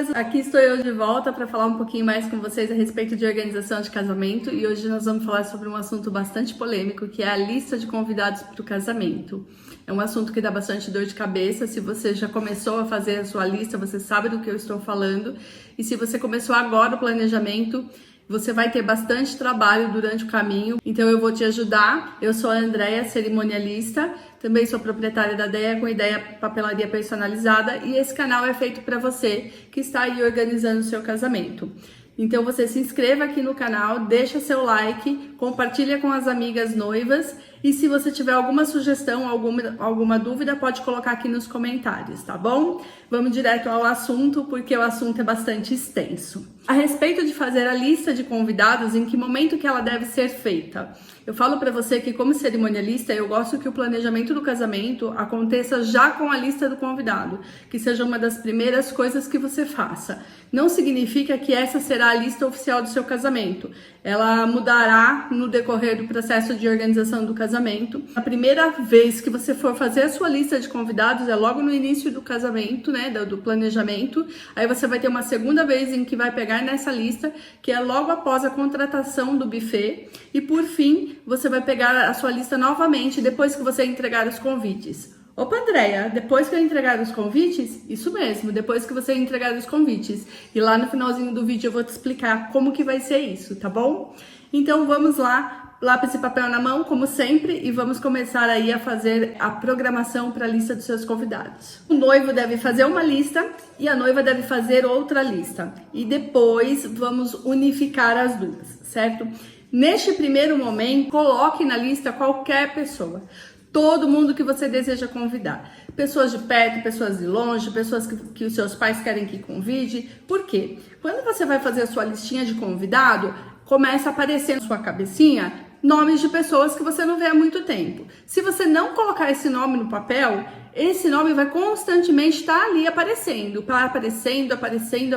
amigas, aqui estou eu de volta para falar um pouquinho mais com vocês a respeito de organização de casamento e hoje nós vamos falar sobre um assunto bastante polêmico, que é a lista de convidados para o casamento. É um assunto que dá bastante dor de cabeça. Se você já começou a fazer a sua lista, você sabe do que eu estou falando, e se você começou agora o planejamento, você vai ter bastante trabalho durante o caminho, então eu vou te ajudar. Eu sou a Andréia, cerimonialista, também sou proprietária da Deia com Ideia Papelaria Personalizada, e esse canal é feito para você que está aí organizando o seu casamento. Então você se inscreva aqui no canal, deixa seu like, compartilha com as amigas noivas, e se você tiver alguma sugestão, alguma dúvida, pode colocar aqui nos comentários, tá bom? Vamos direto ao assunto, porque o assunto é bastante extenso. A respeito de fazer a lista de convidados, em que momento que ela deve ser feita? Eu falo para você que, como cerimonialista, eu gosto que o planejamento do casamento aconteça já com a lista do convidado, que seja uma das primeiras coisas que você faça. Não significa que essa será a lista oficial do seu casamento. Ela mudará no decorrer do processo de organização do casamento. A primeira vez que você for fazer a sua lista de convidados é logo no início do casamento, né, do planejamento. Aí você vai ter uma segunda vez em que vai pegar nessa lista, que é logo após a contratação do buffet. E por fim, você vai pegar a sua lista novamente depois que você entregar os convites. Opa, Andréia, depois que eu entregar os convites? Isso mesmo, depois que você entregar os convites. E lá no finalzinho do vídeo eu vou te explicar como que vai ser isso, tá bom? Então vamos lá, lápis e papel na mão, como sempre, e vamos começar aí a fazer a programação para a lista dos seus convidados. O noivo deve fazer uma lista e a noiva deve fazer outra lista. E depois vamos unificar as duas, certo? Neste primeiro momento, coloque na lista qualquer pessoa. Todo mundo que você deseja convidar. Pessoas de perto, pessoas de longe, pessoas que os seus pais querem que convide. Por quê? Quando você vai fazer a sua listinha de convidado, começa a aparecer na sua cabecinha nomes de pessoas que você não vê há muito tempo. Se você não colocar esse nome no papel, esse nome vai constantemente estar ali aparecendo.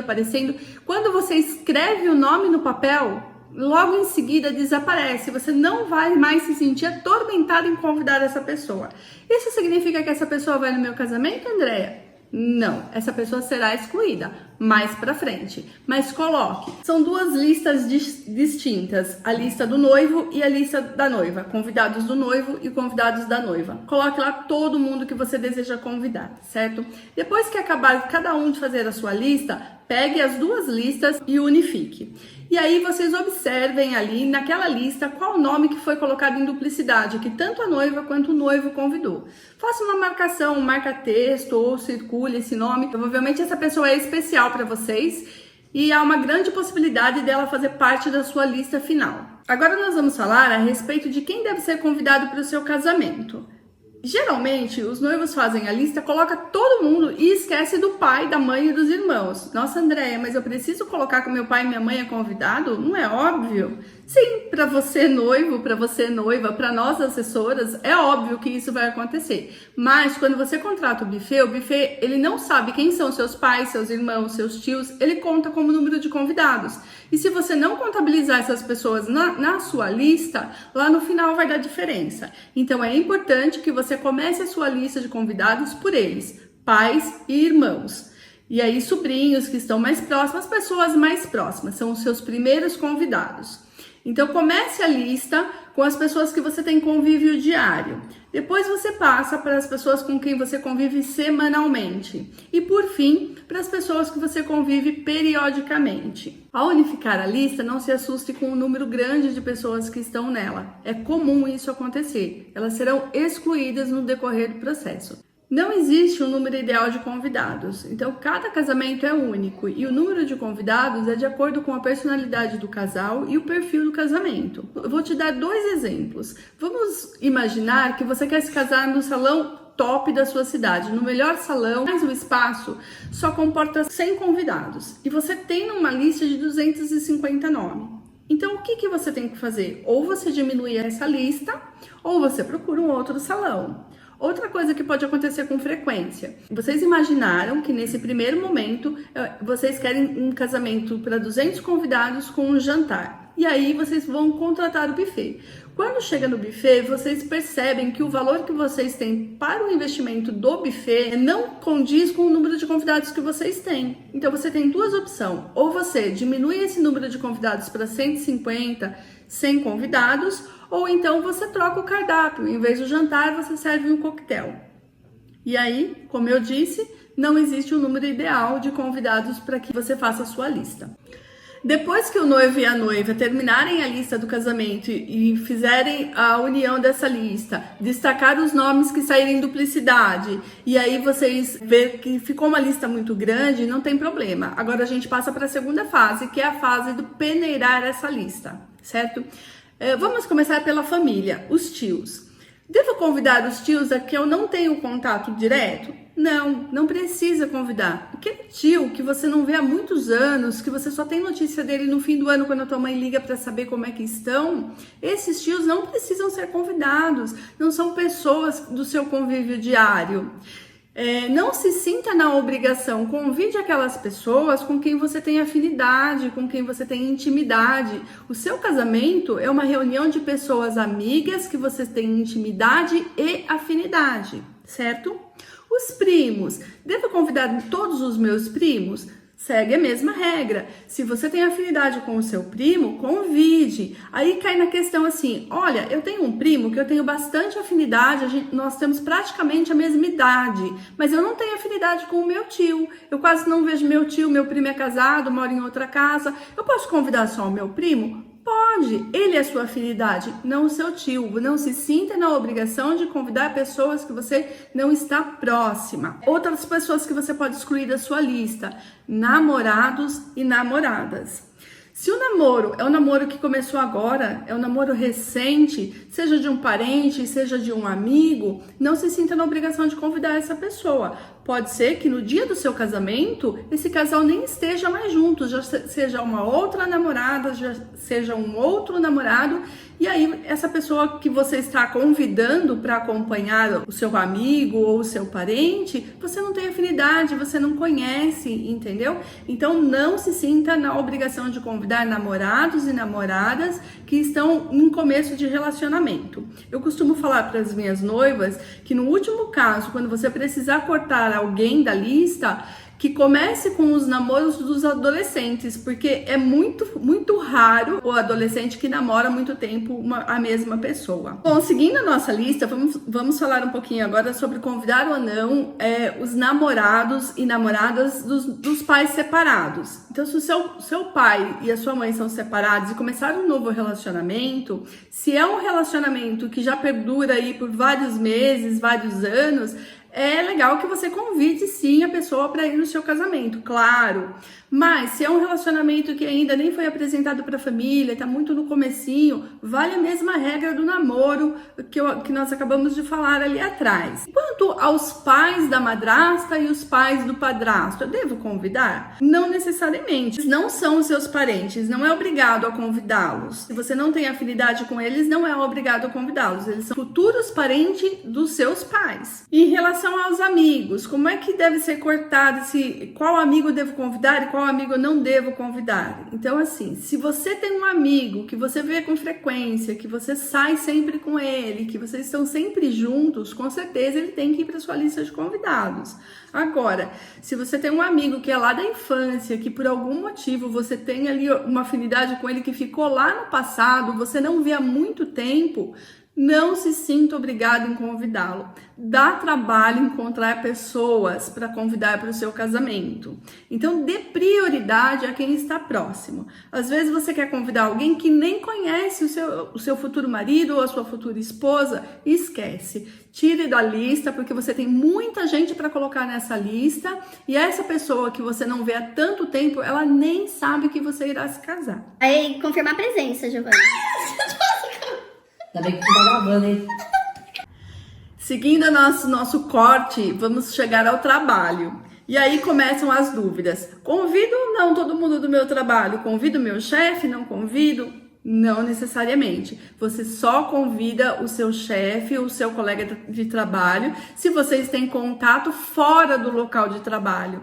Aparecendo. Quando você escreve o nome no papel, logo em seguida desaparece. Você não vai mais se sentir atormentado em convidar essa pessoa. Isso significa que essa pessoa vai no meu casamento, Andréia? Não, essa pessoa será excluída mais pra frente. Mas coloque, são duas listas distintas, a lista do noivo e a lista da noiva, convidados do noivo e convidados da noiva. Coloque lá todo mundo que você deseja convidar, certo? Depois que acabar cada um de fazer a sua lista, pegue as duas listas e unifique. E aí vocês observem ali naquela lista qual nome que foi colocado em duplicidade, que tanto a noiva quanto o noivo convidou. Faça uma marcação, um marca-texto ou circule esse nome. Provavelmente essa pessoa é especial para vocês e há uma grande possibilidade dela fazer parte da sua lista final. Agora nós vamos falar a respeito de quem deve ser convidado para o seu casamento. Geralmente, os noivos fazem a lista, coloca todo mundo e esquece do pai, da mãe e dos irmãos. Nossa, Andréia, mas eu preciso colocar que meu pai e minha mãe é convidado? Não é óbvio? Sim, para você noivo, para você noiva, para nós assessoras, é óbvio que isso vai acontecer. Mas quando você contrata o buffet ele não sabe quem são seus pais, seus irmãos, seus tios, ele conta como número de convidados. E se você não contabilizar essas pessoas na sua lista, lá no final vai dar diferença. Então é importante que você comece a sua lista de convidados por eles, pais e irmãos. E aí sobrinhos que estão mais próximos, as pessoas mais próximas, são os seus primeiros convidados. Então comece a lista com as pessoas que você tem convívio diário. Depois você passa para as pessoas com quem você convive semanalmente. E por fim, para as pessoas que você convive periodicamente. Ao unificar a lista, não se assuste com o número grande de pessoas que estão nela. É comum isso acontecer. Elas serão excluídas no decorrer do processo. Não existe um número ideal de convidados, então cada casamento é único e o número de convidados é de acordo com a personalidade do casal e o perfil do casamento. Eu vou te dar dois exemplos. Vamos imaginar que você quer se casar no salão top da sua cidade, no melhor salão, mas o espaço só comporta 100 convidados e você tem uma lista de 250 nomes. Então o que você tem que fazer? Ou você diminui essa lista ou você procura um outro salão. Outra coisa que pode acontecer com frequência. Vocês imaginaram que nesse primeiro momento vocês querem um casamento para 200 convidados com um jantar. e aí vocês vão contratar o buffet. Quando chega no buffet, vocês percebem que o valor que vocês têm para o investimento do buffet não condiz com o número de convidados que vocês têm. Então você tem duas opções: ou você diminui esse número de convidados para 150, 100 convidados, ou então você troca o cardápio. Em vez do jantar, você serve um coquetel. E aí, como eu disse, não existe um número ideal de convidados para que você faça a sua lista. Depois que o noivo e a noiva terminarem a lista do casamento e fizerem a união dessa lista, destacar os nomes que saírem em duplicidade, e aí vocês verem que ficou uma lista muito grande, não tem problema. Agora a gente passa para a segunda fase, que é a fase do peneirar essa lista, certo? Vamos começar pela família, os tios. Devo convidar os tios a que eu não tenho contato direto? Não, não precisa convidar. Aquele tio que você não vê há muitos anos, que você só tem notícia dele no fim do ano quando a tua mãe liga para saber como é que estão, esses tios não precisam ser convidados, não são pessoas do seu convívio diário. Não se sinta na obrigação, convide aquelas pessoas com quem você tem afinidade, com quem você tem intimidade. O seu casamento é uma reunião de pessoas amigas que você tem intimidade e afinidade, certo? Os primos, devo convidar todos os meus primos? Segue a mesma regra. Se você tem afinidade com o seu primo, convide. Aí cai na questão assim: olha, eu tenho um primo que eu tenho bastante afinidade, nós temos praticamente a mesma idade, mas eu não tenho afinidade com o meu tio. Eu quase não vejo meu tio, meu primo é casado, mora em outra casa. Eu posso convidar só o meu primo? Pode, ele é sua afinidade, não o seu tio. Não se sinta na obrigação de convidar pessoas que você não está próxima. Outras pessoas que você pode excluir da sua lista: namorados e namoradas. Se o namoro é um namoro que começou agora, é um namoro recente, seja de um parente, seja de um amigo, não se sinta na obrigação de convidar essa pessoa. Pode ser que no dia do seu casamento, esse casal nem esteja mais junto, já seja uma outra namorada, já seja um outro namorado, e aí essa pessoa que você está convidando para acompanhar o seu amigo ou o seu parente, você não tem afinidade, você não conhece, entendeu? Então não se sinta na obrigação de convidar namorados e namoradas que estão em começo de relacionamento. Eu costumo falar para as minhas noivas que no último caso, quando você precisar cortar alguém da lista, que comece com os namoros dos adolescentes, porque é muito raro o adolescente que namora há muito tempo a mesma pessoa. Bom, seguindo a nossa lista, vamos falar um pouquinho agora sobre convidar ou não os namorados e namoradas dos pais separados. Então, se o seu pai e a sua mãe são separados e começaram um novo relacionamento, se é um relacionamento que já perdura aí por vários meses, vários anos, é legal que você convide sim a pessoa para ir no seu casamento, claro. Mas se é um relacionamento que ainda nem foi apresentado para a família, está muito no comecinho, vale a mesma regra do namoro que nós acabamos de falar ali atrás. Quanto aos pais da madrasta e os pais do padrasto, eu devo convidar? Não necessariamente. Eles não são os seus parentes, não é obrigado a convidá-los. Se você não tem afinidade com eles, não é obrigado a convidá-los. Eles são futuros parentes dos seus pais. Em relação aos amigos, como é que deve ser cortado qual amigo eu devo convidar e qual amigo eu não devo convidar? Então, assim, se você tem um amigo que você vê com frequência, que você sai sempre com ele, que vocês estão sempre juntos, com certeza ele tem que ir para sua lista de convidados. Agora, se você tem um amigo que é lá da infância, que por algum motivo você tem ali uma afinidade com ele que ficou lá no passado, você não vê há muito tempo, não se sinta obrigado em convidá-lo. Dá trabalho encontrar pessoas para convidar para o seu casamento. Então, dê prioridade a quem está próximo. Às vezes você quer convidar alguém que nem conhece o seu futuro marido ou a sua futura esposa. Esquece. Tire da lista, porque você tem muita gente para colocar nessa lista. E essa pessoa que você não vê há tanto tempo, ela nem sabe que você irá se casar. Aí, confirmar a presença, Giovana. Ainda bem que tu tá gravando, hein? Seguindo nosso corte, vamos chegar ao trabalho. E aí começam as dúvidas. Convido ou não todo mundo do meu trabalho? Convido meu chefe? Não convido? Não necessariamente. Você só convida o seu chefe ou o seu colega de trabalho se vocês têm contato fora do local de trabalho.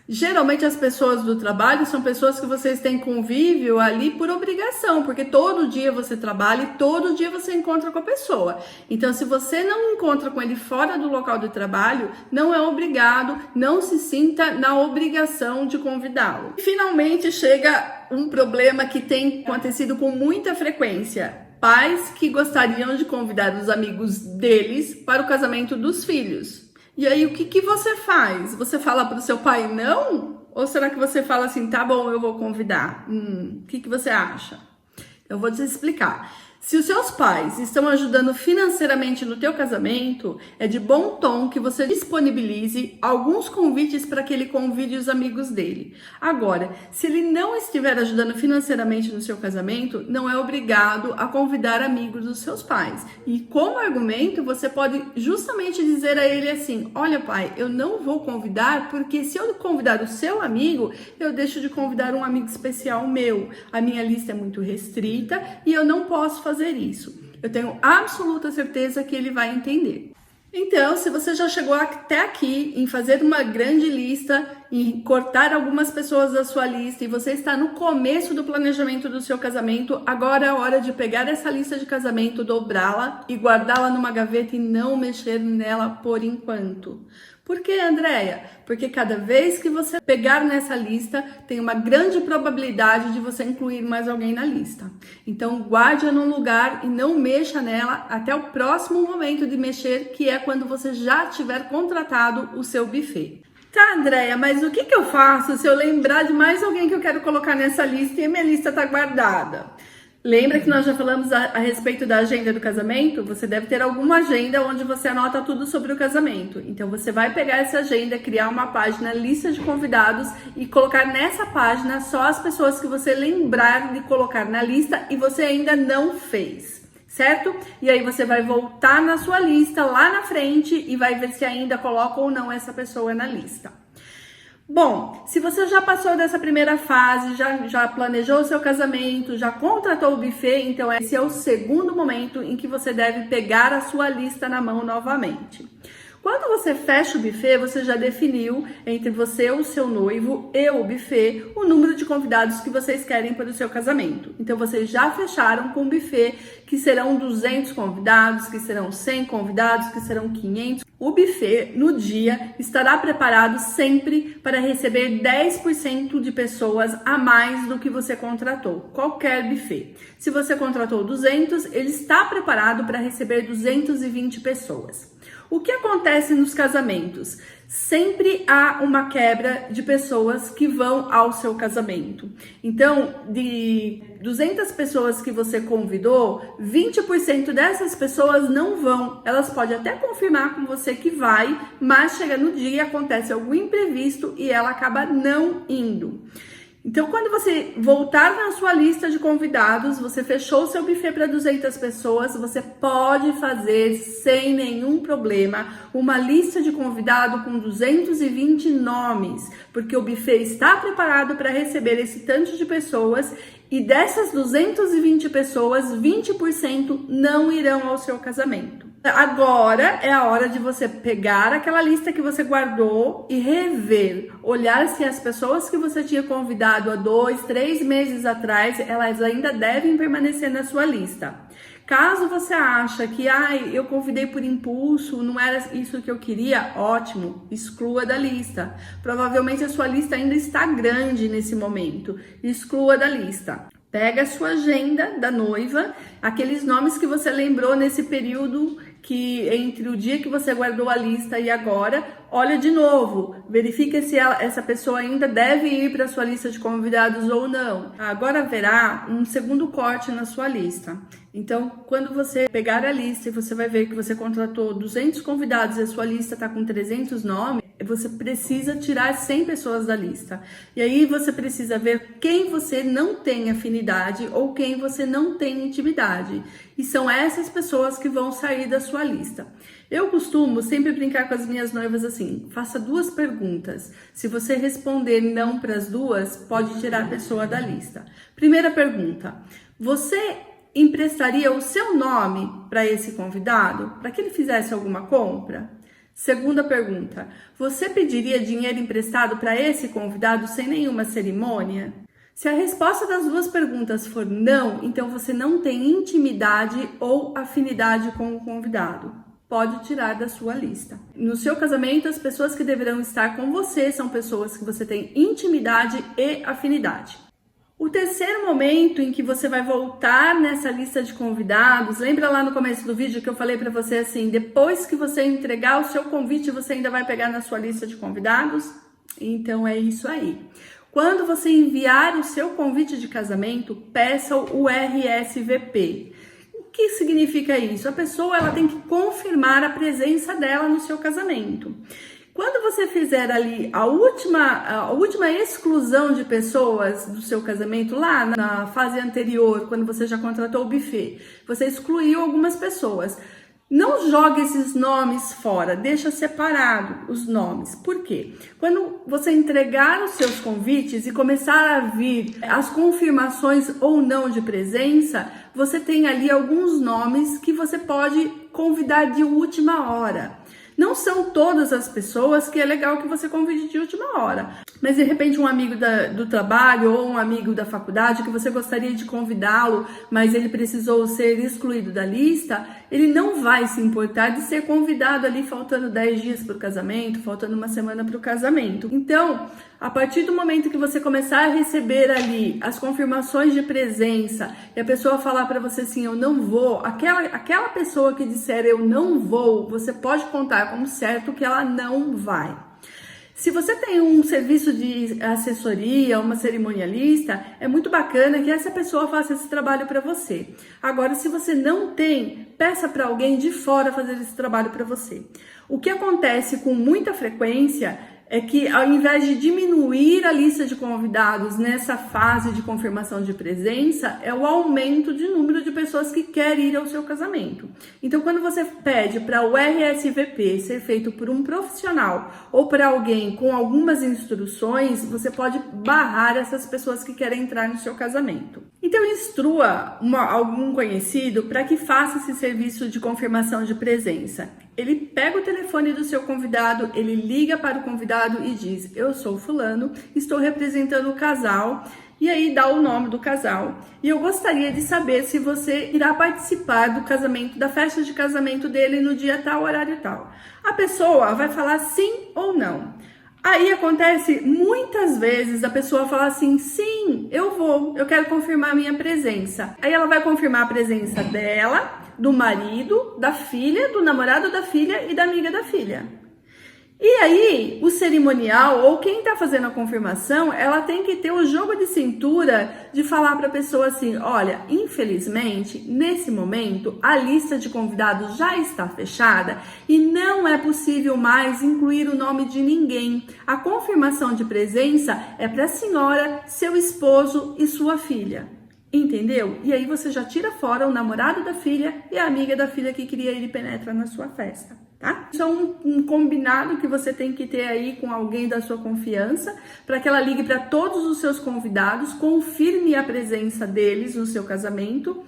Geralmente as pessoas do trabalho são pessoas que vocês têm convívio ali por obrigação, porque todo dia você trabalha e todo dia você encontra com a pessoa. Então, se você não encontra com ele fora do local do trabalho, não é obrigado, não se sinta na obrigação de convidá-lo. Finalmente chega um problema que tem acontecido com muita frequência. Pais que gostariam de convidar os amigos deles para o casamento dos filhos. E aí, o que você faz? Você fala para o seu pai não? Ou será que você fala assim, tá bom, eu vou convidar? O que você acha? Eu vou te explicar. Se os seus pais estão ajudando financeiramente no teu casamento, é de bom tom que você disponibilize alguns convites para que ele convide os amigos dele. Agora, se ele não estiver ajudando financeiramente no seu casamento, não é obrigado a convidar amigos dos seus pais. E como argumento, você pode justamente dizer a ele assim, olha pai, eu não vou convidar porque se eu convidar o seu amigo, eu deixo de convidar um amigo especial meu. A minha lista é muito restrita e eu não posso fazer isso. Eu tenho absoluta certeza que ele vai entender. Então, se você já chegou até aqui em fazer uma grande lista, em cortar algumas pessoas da sua lista e você está no começo do planejamento do seu casamento, agora é a hora de pegar essa lista de casamento, dobrá-la e guardá-la numa gaveta e não mexer nela por enquanto. Por que, Andréia? Porque cada vez que você pegar nessa lista, tem uma grande probabilidade de você incluir mais alguém na lista. Então, guarde-a num lugar e não mexa nela até o próximo momento de mexer, que é quando você já tiver contratado o seu buffet. Tá, Andréia, mas o que eu faço se eu lembrar de mais alguém que eu quero colocar nessa lista e a minha lista tá guardada? Lembra que nós já falamos a respeito da agenda do casamento? Você deve ter alguma agenda onde você anota tudo sobre o casamento. Então, você vai pegar essa agenda, criar uma página, lista de convidados e colocar nessa página só as pessoas que você lembrar de colocar na lista e você ainda não fez, certo? E aí você vai voltar na sua lista lá na frente e vai ver se ainda coloca ou não essa pessoa na lista. Bom, se você já passou dessa primeira fase, já planejou o seu casamento, já contratou o buffet, então esse é o segundo momento em que você deve pegar a sua lista na mão novamente. Quando você fecha o buffet, você já definiu entre você, o seu noivo e o buffet o número de convidados que vocês querem para o seu casamento. Então, vocês já fecharam com o buffet que serão 200 convidados, que serão 100 convidados, que serão 500. O buffet, no dia, estará preparado sempre para receber 10% de pessoas a mais do que você contratou. Qualquer buffet. Se você contratou 200, ele está preparado para receber 220 pessoas. O que acontece nos casamentos? Sempre há uma quebra de pessoas que vão ao seu casamento. Então, de 200 pessoas que você convidou, 20% dessas pessoas não vão. Elas podem até confirmar com você que vai, mas chega no dia, acontece algum imprevisto e ela acaba não indo. Então, quando você voltar na sua lista de convidados, você fechou o seu buffet para 200 pessoas, você pode fazer sem nenhum problema uma lista de convidado com 220 nomes, porque o buffet está preparado para receber esse tanto de pessoas e dessas 220 pessoas, 20% não irão ao seu casamento. Agora é a hora de você pegar aquela lista que você guardou e rever, olhar se as pessoas que você tinha convidado há 2, 3 meses atrás, elas ainda devem permanecer na sua lista. Caso você acha que eu convidei por impulso, não era isso que eu queria, ótimo, exclua da lista. Provavelmente a sua lista ainda está grande nesse momento, exclua da lista. Pega a sua agenda da noiva, aqueles nomes que você lembrou nesse período que entre o dia que você guardou a lista e agora, olha de novo, verifica se essa pessoa ainda deve ir para a sua lista de convidados ou não. Agora haverá um segundo corte na sua lista. Então, quando você pegar a lista e você vai ver que você contratou 200 convidados e a sua lista está com 300 nomes, você precisa tirar 100 pessoas da lista. E aí você precisa ver quem você não tem afinidade ou quem você não tem intimidade. E são essas pessoas que vão sair da sua lista. Eu costumo sempre brincar com as minhas noivas assim, faça 2 perguntas. Se você responder não para as 2, pode tirar a pessoa da lista. Primeira pergunta, você emprestaria o seu nome para esse convidado, para que ele fizesse alguma compra? Segunda pergunta: você pediria dinheiro emprestado para esse convidado sem nenhuma cerimônia? Se a resposta das duas perguntas for não, então você não tem intimidade ou afinidade com o convidado. Pode tirar da sua lista. No seu casamento, as pessoas que deverão estar com você são pessoas que você tem intimidade e afinidade. O terceiro momento em que você vai voltar nessa lista de convidados, lembra lá no começo do vídeo que eu falei para você assim, depois que você entregar o seu convite, você ainda vai pegar na sua lista de convidados? Então é isso aí. Quando você enviar o seu convite de casamento, peça o RSVP. O que significa isso? A pessoa ela tem que confirmar a presença dela no seu casamento. Quando você fizer ali a última exclusão de pessoas do seu casamento, lá na fase anterior, quando você já contratou o buffet, você excluiu algumas pessoas. Não jogue esses nomes fora, deixa separado os nomes. Por quê? Quando você entregar os seus convites e começar a vir as confirmações ou não de presença, você tem ali alguns nomes que você pode convidar de última hora. Não são todas as pessoas que é legal que você convide de última hora, mas de repente um amigo do trabalho ou um amigo da faculdade que você gostaria de convidá-lo, mas ele precisou ser excluído da lista, ele não vai se importar de ser convidado ali faltando 10 dias para o casamento, faltando uma semana para o casamento. Então, a partir do momento que você começar a receber ali as confirmações de presença e a pessoa falar para você assim, eu não vou, aquela pessoa que disser eu não vou, você pode contar como certo que ela não vai. Se você tem um serviço de assessoria, uma cerimonialista, é muito bacana que essa pessoa faça esse trabalho para você. Agora, se você não tem, peça para alguém de fora fazer esse trabalho para você. O que acontece com muita frequência é que ao invés de diminuir a lista de convidados nessa fase de confirmação de presença, é o aumento de número de pessoas que querem ir ao seu casamento. Então, quando você pede para o RSVP ser feito por um profissional ou para alguém com algumas instruções, você pode barrar essas pessoas que querem entrar no seu casamento. Então, instrua algum conhecido para que faça esse serviço de confirmação de presença. Ele pega o telefone do seu convidado, ele liga para o convidado e diz, eu sou fulano, estou representando o casal, e aí dá o nome do casal. E eu gostaria de saber se você irá participar do casamento, da festa de casamento dele no dia tal, horário tal. A pessoa vai falar sim ou não. Aí acontece muitas vezes a pessoa falar assim, sim, eu vou, eu quero confirmar a minha presença. Aí ela vai confirmar a presença dela, do marido, da filha, do namorado da filha e da amiga da filha. E aí, o cerimonial ou quem está fazendo a confirmação, ela tem que ter o jogo de cintura de falar para a pessoa assim, olha, infelizmente, nesse momento, a lista de convidados já está fechada e não é possível mais incluir o nome de ninguém. A confirmação de presença é para a senhora, seu esposo e sua filha. Entendeu? E aí você já tira fora o namorado da filha e a amiga da filha que queria ir e penetra na sua festa, tá? Isso é um combinado que você tem que ter aí com alguém da sua confiança, para que ela ligue para todos os seus convidados, confirme a presença deles no seu casamento.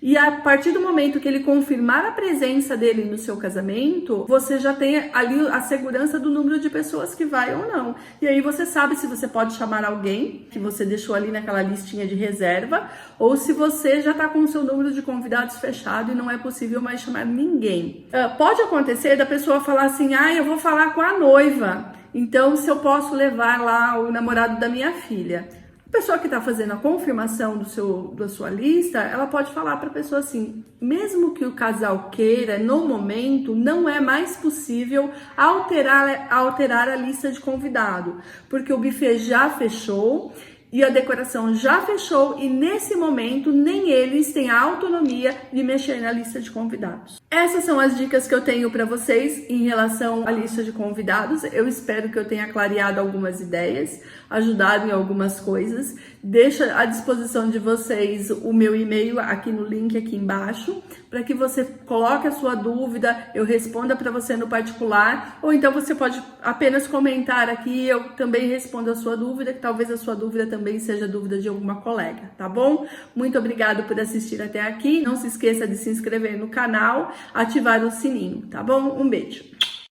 E a partir do momento que ele confirmar a presença dele no seu casamento, você já tem ali a segurança do número de pessoas que vai ou não. E aí você sabe se você pode chamar alguém que você deixou ali naquela listinha de reserva, ou se você já está com o seu número de convidados fechado e não é possível mais chamar ninguém. Pode acontecer da pessoa falar assim, eu vou falar com a noiva, então se eu posso levar lá o namorado da minha filha. A pessoa que está fazendo a confirmação da sua lista, ela pode falar para a pessoa assim, mesmo que o casal queira, no momento, não é mais possível alterar a lista de convidado, porque o buffet já fechou e a decoração já fechou e nesse momento nem eles têm a autonomia de mexer na lista de convidados. Essas são as dicas que eu tenho para vocês em relação à lista de convidados. Eu espero que eu tenha clareado algumas ideias, ajudado em algumas coisas. Deixo à disposição de vocês o meu e-mail aqui no link aqui embaixo, para que você coloque a sua dúvida, eu responda para você no particular, ou então você pode apenas comentar aqui, eu também respondo a sua dúvida, que talvez a sua dúvida também seja dúvida de alguma colega, tá bom? Muito obrigado por assistir até aqui. Não se esqueça de se inscrever no canal, ativar o sininho, tá bom? Um beijo!